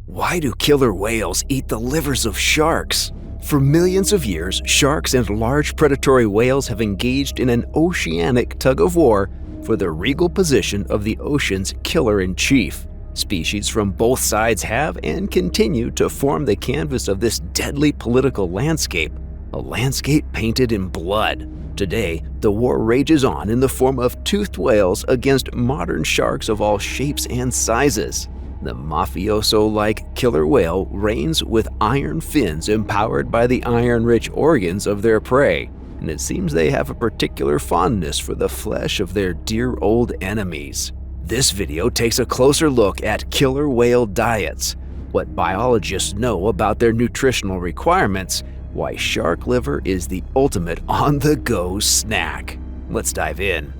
Why do killer whales eat the livers of sharks? For millions of years, sharks and large predatory whales have engaged in an oceanic tug-of-war for the regal position of the ocean's killer-in-chief. Species from both sides have and continue to form the canvas of this deadly political landscape, a landscape painted in blood. Today, the war rages on in the form of toothed whales against modern sharks of all shapes and sizes. The mafioso-like killer whale reigns with iron fins empowered by the iron-rich organs of their prey, and it seems they have a particular fondness for the flesh of their dear old enemies. This video takes a closer look at killer whale diets, what biologists know about their nutritional requirements, why shark liver is the ultimate on-the-go snack. Let's dive in.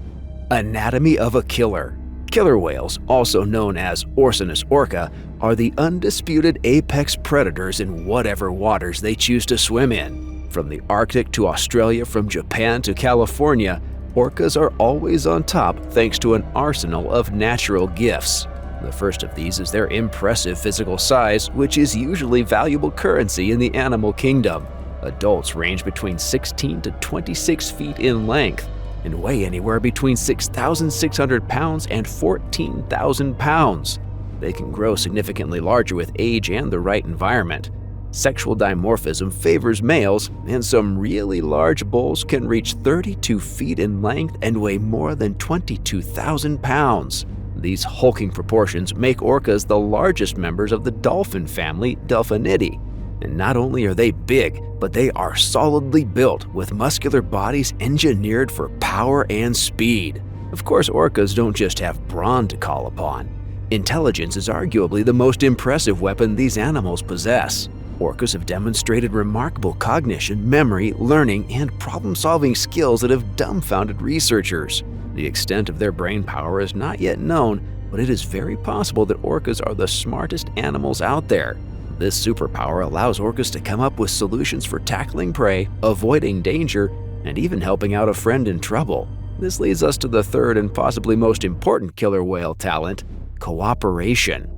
Anatomy of a killer. Killer whales, also known as Oceanus orca, are the undisputed apex predators in whatever waters they choose to swim in. From the Arctic to Australia, from Japan to California, orcas are always on top thanks to an arsenal of natural gifts. The first of these is their impressive physical size, which is usually valuable currency in the animal kingdom. Adults range between 16 to 26 feet in length and weigh anywhere between 6,600 pounds and 14,000 pounds. They can grow significantly larger with age and the right environment. Sexual dimorphism favors males, and some really large bulls can reach 32 feet in length and weigh more than 22,000 pounds. These hulking proportions make orcas the largest members of the dolphin family Delphinidae. And not only are they big, but they are solidly built with muscular bodies engineered for power and speed. Of course, orcas don't just have brawn to call upon. Intelligence is arguably the most impressive weapon these animals possess. Orcas have demonstrated remarkable cognition, memory, learning, and problem-solving skills that have dumbfounded researchers. The extent of their brain power is not yet known, but it is very possible that orcas are the smartest animals out there. This superpower allows orcas to come up with solutions for tackling prey, avoiding danger, and even helping out a friend in trouble. This leads us to the third and possibly most important killer whale talent: cooperation.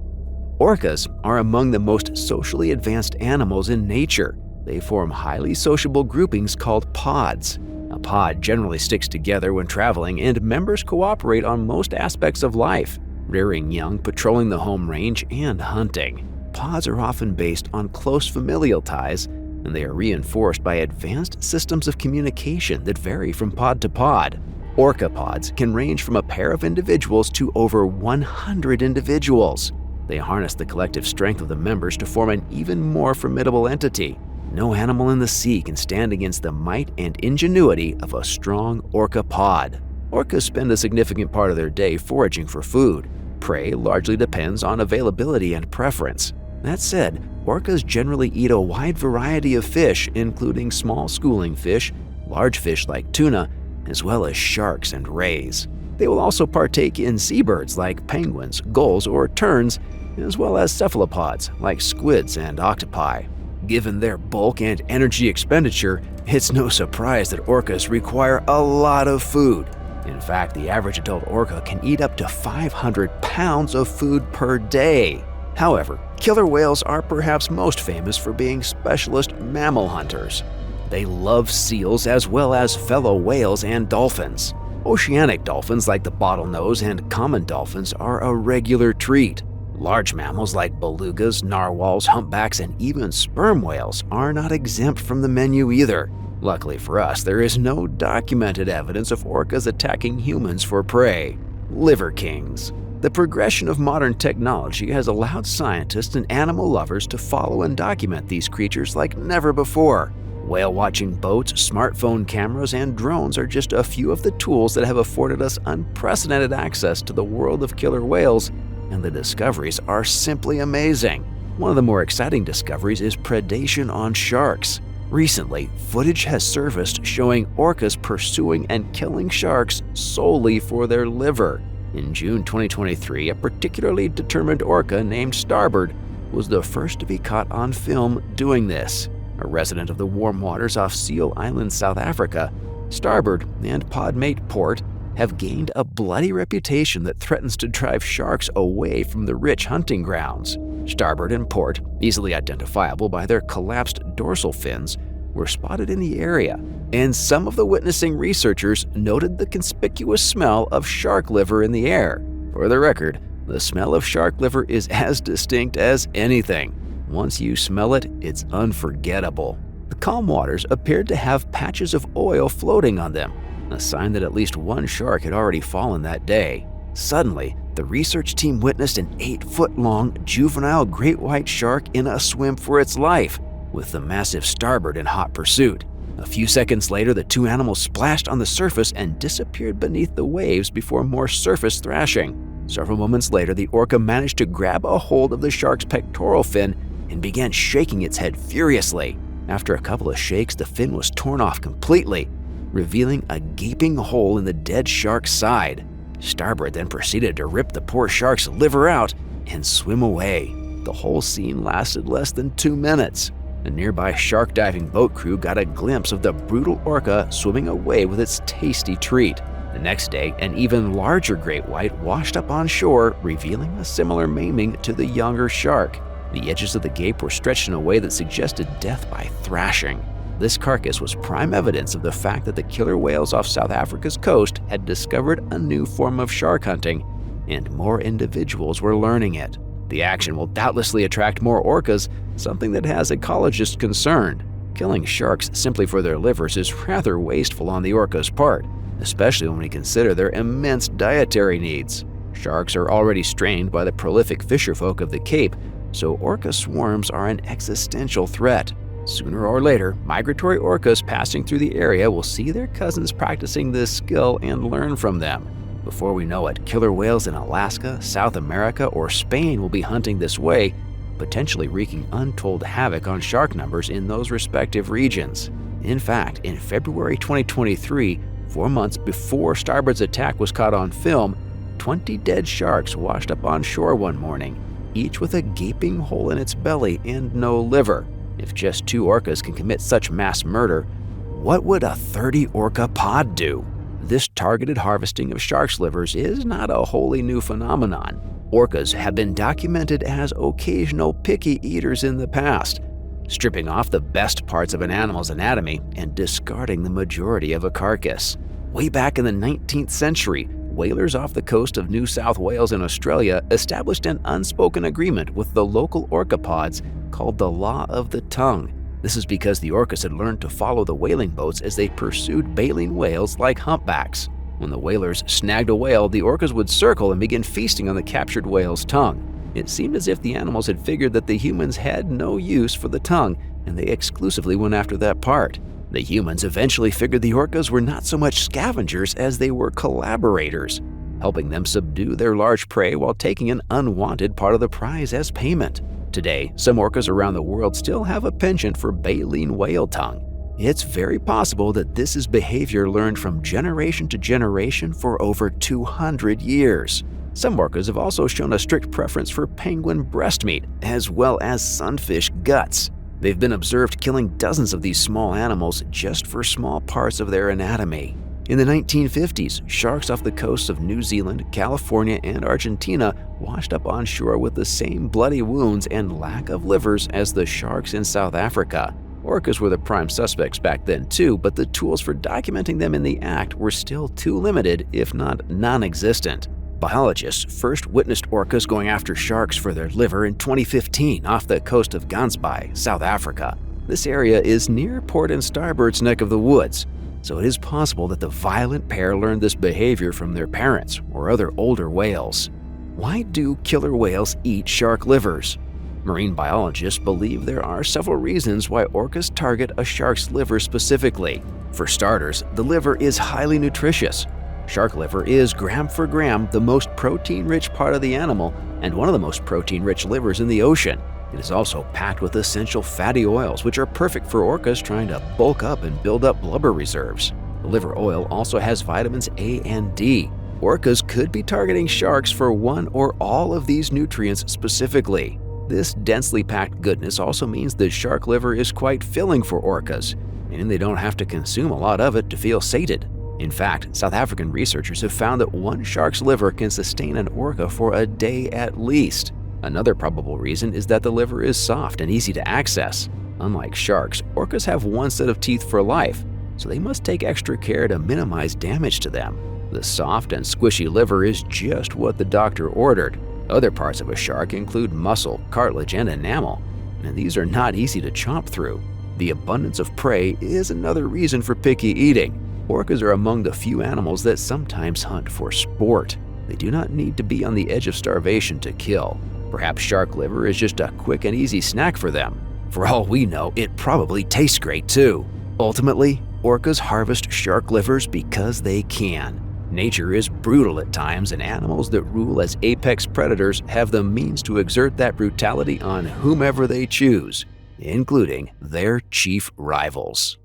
Orcas are among the most socially advanced animals in nature. They form highly sociable groupings called pods. A pod generally sticks together when traveling, and members cooperate on most aspects of life: rearing young, patrolling the home range, and hunting. Pods are often based on close familial ties, and they are reinforced by advanced systems of communication that vary from pod to pod. Orca pods can range from a pair of individuals to over 100 individuals. They harness the collective strength of the members to form an even more formidable entity. No animal in the sea can stand against the might and ingenuity of a strong orca pod. Orcas spend a significant part of their day foraging for food. Prey largely depends on availability and preference. That said, orcas generally eat a wide variety of fish, including small schooling fish, large fish like tuna, as well as sharks and rays. They will also partake in seabirds like penguins, gulls, or terns, as well as cephalopods like squids and octopi. Given their bulk and energy expenditure, it's no surprise that orcas require a lot of food. In fact, the average adult orca can eat up to 500 pounds of food per day. However, killer whales are perhaps most famous for being specialist mammal hunters. They love seals as well as fellow whales and dolphins. Oceanic dolphins like the bottlenose and common dolphins are a regular treat. Large mammals like belugas, narwhals, humpbacks, and even sperm whales are not exempt from the menu either. Luckily for us, there is no documented evidence of orcas attacking humans for prey. Liver kings. The progression of modern technology has allowed scientists and animal lovers to follow and document these creatures like never before. Whale-watching boats, smartphone cameras, and drones are just a few of the tools that have afforded us unprecedented access to the world of killer whales, and the discoveries are simply amazing. One of the more exciting discoveries is predation on sharks. Recently, footage has surfaced showing orcas pursuing and killing sharks solely for their liver. In June 2023, a particularly determined orca named Starboard was the first to be caught on film doing this. A resident of the warm waters off Seal Island, South Africa, Starboard and podmate Port have gained a bloody reputation that threatens to drive sharks away from the rich hunting grounds. Starboard and port, easily identifiable by their collapsed dorsal fins, were spotted in the area, and some of the witnessing researchers noted the conspicuous smell of shark liver in the air. For the record, the smell of shark liver is as distinct as anything. Once you smell it, it's unforgettable. The calm waters appeared to have patches of oil floating on them, a sign that at least one shark had already fallen that day. Suddenly, the research team witnessed an 8-foot-long juvenile great white shark in a swim for its life, with the massive starboard in hot pursuit. A few seconds later, the two animals splashed on the surface and disappeared beneath the waves before more surface thrashing. Several moments later, the orca managed to grab a hold of the shark's pectoral fin and began shaking its head furiously. After a couple of shakes, the fin was torn off completely, revealing a gaping hole in the dead shark's side. Starboard then proceeded to rip the poor shark's liver out and swim away. The whole scene lasted less than 2 minutes. A nearby shark diving boat crew got a glimpse of the brutal orca swimming away with its tasty treat. The next day, an even larger great white washed up on shore, revealing a similar maiming to the younger shark. The edges of the gape were stretched in a way that suggested death by thrashing. This carcass was prime evidence of the fact that the killer whales off South Africa's coast had discovered a new form of shark hunting, and more individuals were learning it. The action will doubtlessly attract more orcas, something that has ecologists concerned. Killing sharks simply for their livers is rather wasteful on the orca's part, especially when we consider their immense dietary needs. Sharks are already strained by the prolific fisherfolk of the Cape, so orca swarms are an existential threat. Sooner or later, migratory orcas passing through the area will see their cousins practicing this skill and learn from them. Before we know it, killer whales in Alaska, South America, or Spain will be hunting this way, potentially wreaking untold havoc on shark numbers in those respective regions. In fact, in February 2023, 4 months before Starboard's attack was caught on film, 20 dead sharks washed up on shore one morning, each with a gaping hole in its belly and no liver. If just 2 orcas can commit such mass murder, what would a 30 orca pod do? This targeted harvesting of sharks' livers is not a wholly new phenomenon. Orcas have been documented as occasional picky eaters in the past, stripping off the best parts of an animal's anatomy and discarding the majority of a carcass. Way back in the 19th century, whalers off the coast of New South Wales in Australia established an unspoken agreement with the local orcapods called the Law of the Tongue. This is because the orcas had learned to follow the whaling boats as they pursued baleen whales like humpbacks. When the whalers snagged a whale, the orcas would circle and begin feasting on the captured whale's tongue. It seemed as if the animals had figured that the humans had no use for the tongue, and they exclusively went after that part. The humans eventually figured the orcas were not so much scavengers as they were collaborators, helping them subdue their large prey while taking an unwanted part of the prize as payment. Today, some orcas around the world still have a penchant for baleen whale tongue. It's very possible that this is behavior learned from generation to generation for over 200 years. Some orcas have also shown a strict preference for penguin breast meat, as well as sunfish guts. They've been observed killing dozens of these small animals just for small parts of their anatomy. In the 1950s, sharks off the coasts of New Zealand, California, and Argentina washed up on shore with the same bloody wounds and lack of livers as the sharks in South Africa. Orcas were the prime suspects back then too, but the tools for documenting them in the act were still too limited, if not non-existent. Biologists first witnessed orcas going after sharks for their liver in 2015 off the coast of Gansbai, South Africa. This area is near Port and Starboard's neck of the woods, so it is possible that the violent pair learned this behavior from their parents or other older whales. Why do killer whales eat shark livers? Marine biologists believe there are several reasons why orcas target a shark's liver specifically. For starters, the liver is highly nutritious. Shark liver is, gram for gram, the most protein-rich part of the animal and one of the most protein-rich livers in the ocean. It is also packed with essential fatty oils, which are perfect for orcas trying to bulk up and build up blubber reserves. The liver oil also has vitamins A and D. Orcas could be targeting sharks for one or all of these nutrients specifically. This densely packed goodness also means that shark liver is quite filling for orcas, meaning they don't have to consume a lot of it to feel sated. In fact, South African researchers have found that one shark's liver can sustain an orca for a day at least. Another probable reason is that the liver is soft and easy to access. Unlike sharks, orcas have one set of teeth for life, so they must take extra care to minimize damage to them. The soft and squishy liver is just what the doctor ordered. Other parts of a shark include muscle, cartilage, and enamel, and these are not easy to chomp through. The abundance of prey is another reason for picky eating. Orcas are among the few animals that sometimes hunt for sport. They do not need to be on the edge of starvation to kill. Perhaps shark liver is just a quick and easy snack for them. For all we know, it probably tastes great too. Ultimately, orcas harvest shark livers because they can. Nature is brutal at times, and animals that rule as apex predators have the means to exert that brutality on whomever they choose, including their chief rivals.